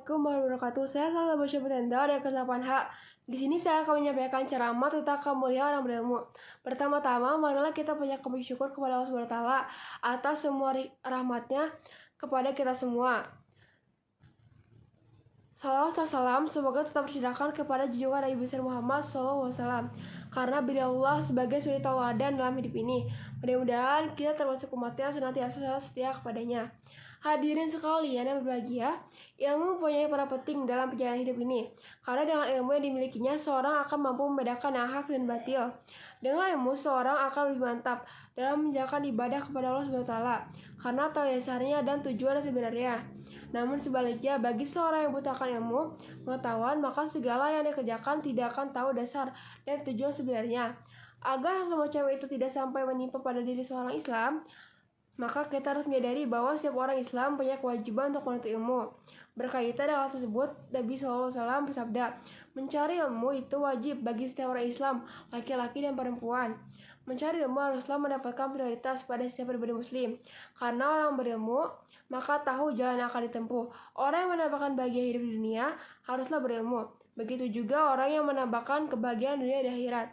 Assalamualaikum warahmatullahi wabarakatuh. Saya Salsa Basya Putenda dari kelas 8H. Di sini saya akan menyampaikan ceramah tentang kemuliaan orang berilmu. Pertama-tama, marilah kita banyak bersyukur kepada Allah Subhanahu wa taala atas semua rahmatnya kepada kita semua. Salawat dan salam semoga tetap tercurahkan kepada junjungan Nabi besar Muhammad SAW, karena beliau Allah sebagai suri tauladan dalam hidup ini. Mudah-mudahan kita termasuk umatnya senantiasa setia kepadanya. Hadirin sekalian yang berbahagia, ilmu mempunyai peran penting dalam perjalanan hidup ini, karena dengan ilmu yang dimilikinya seorang akan mampu membedakan yang hak dan batil. Dengan ilmu seorang akan lebih mantap dalam menjalankan ibadah kepada Allah Subhanahu wa taala, karena tahu dasarnya dan tujuan sebenarnya. Namun sebaliknya, bagi seorang yang butuhkan ilmu pengetahuan, maka segala yang dikerjakan tidak akan tahu dasar dan tujuan sebenarnya. Agar hal semacam itu tidak sampai menimpa pada diri seorang Islam, maka kita harus menyadari bahwa setiap orang Islam punya kewajiban untuk menuntut ilmu. Berkaitan dengan hal tersebut, Nabi SAW bersabda, mencari ilmu itu wajib bagi setiap orang Islam, laki-laki dan perempuan. Mencari ilmu haruslah mendapatkan prioritas pada setiap pribadi muslim, karena orang berilmu maka tahu jalan yang akan ditempuh. Orang yang menambahkan bahagia hidup di dunia haruslah berilmu. Begitu juga orang yang menambahkan kebahagiaan dunia dan akhirat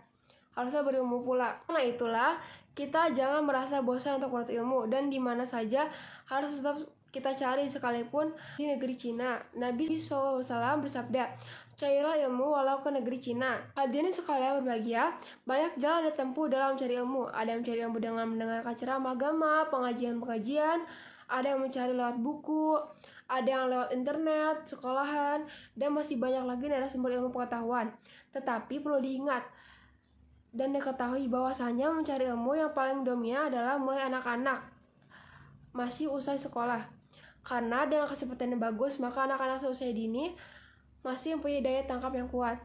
haruslah berilmu pula. Karena itulah kita jangan merasa bosan untuk menuntut ilmu, dan di mana saja harus tetap kita cari, sekalipun di negeri Cina. Nabi SAW bersabda, carilah ilmu walau ke negeri Cina. Hadirin sekalian berbahagia, banyak jalan ditempuh dalam mencari ilmu. Ada yang mencari ilmu dengan mendengarkan ceramah agama, pengajian-pengajian, ada yang mencari lewat buku, ada yang lewat internet, sekolahan, dan masih banyak lagi narasumber ilmu pengetahuan. Tetapi perlu diingat dan diketahui bahwasanya mencari ilmu yang paling dominan adalah mulai anak-anak masih usai sekolah, karena dengan kesempatan yang bagus maka anak-anak seusia dini masih mempunyai daya tangkap yang kuat,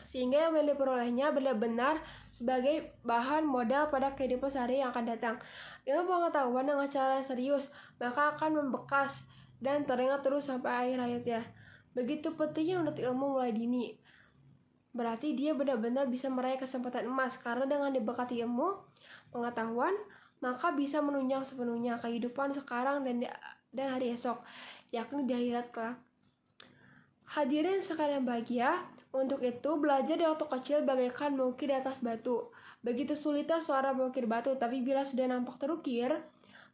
sehingga yang diperolehnya benar-benar sebagai bahan modal pada kehidupan sehari yang akan datang. Ilmu pengetahuan dengan cara yang serius maka akan membekas dan teringat terus sampai akhir hayatnya. Begitu pentingnya menuntut ilmu mulai dini, berarti dia benar-benar bisa meraih kesempatan emas, karena dengan dibekati ilmu pengetahuan maka bisa menunjang sepenuhnya kehidupan sekarang dan hari esok, yakni di akhirat kelak. Hadirin sekalian bahagia, untuk itu belajar di waktu kecil bagaikan mengukir di atas batu. Begitu sulitnya seorang mengukir batu, tapi bila sudah nampak terukir,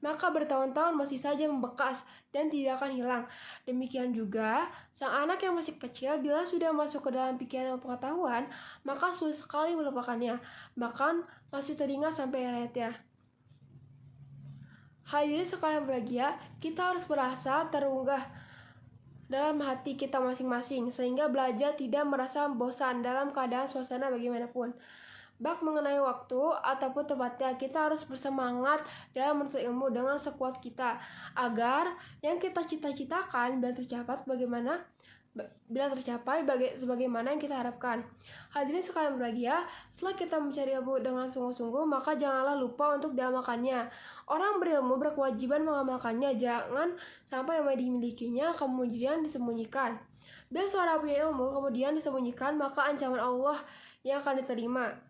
maka bertahun-tahun masih saja membekas dan tidak akan hilang. Demikian juga, sang anak yang masih kecil bila sudah masuk ke dalam pikiran pengetahuan, maka sulit sekali melupakannya, bahkan masih teringat sampai hayatnya. Hadirin sekalian berbahagia, kita harus merasa terunggah dalam hati kita masing-masing, sehingga belajar tidak merasa bosan dalam keadaan suasana bagaimanapun. Bak mengenai waktu ataupun tempatnya, kita harus bersemangat dalam menuntut ilmu dengan sekuat kita, agar yang kita cita-citakan bila tercapai sebagaimana yang kita harapkan. Hadirin sekalian berbahagia, setelah kita mencari ilmu dengan sungguh-sungguh, maka janganlah lupa untuk diamalkannya. Orang berilmu berkewajiban mengamalkannya, jangan sampai yang dimilikinya kemudian disembunyikan. Bila seorang punya ilmu kemudian disembunyikan, maka ancaman Allah yang akan diterima.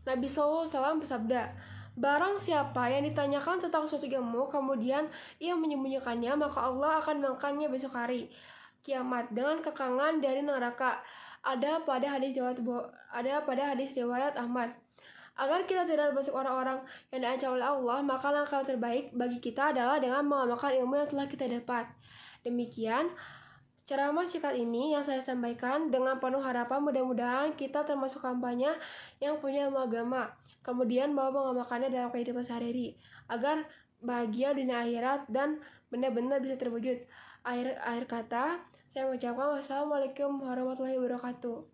Nabi SAW bersabda, barang siapa yang ditanyakan tentang suatu ilmu kemudian ia menyembunyikannya, maka Allah akan mengangkatnya besok hari kiamat dengan kekangan dari neraka. Ada pada hadis riwayat Ahmad. Agar kita tidak termasuk orang-orang yang diancam oleh Allah, maka langkah terbaik bagi kita adalah dengan mengamalkan ilmu yang telah kita dapat. Demikian ceramah singkat ini yang saya sampaikan, dengan penuh harapan mudah-mudahan kita termasuk kampanye yang punya ilmu agama, kemudian mau mengamalkannya dalam kehidupan sehari-hari, agar bahagia dunia akhirat dan benar-benar bisa terwujud. Akhir kata, saya mengucapkan wassalamualaikum warahmatullahi wabarakatuh.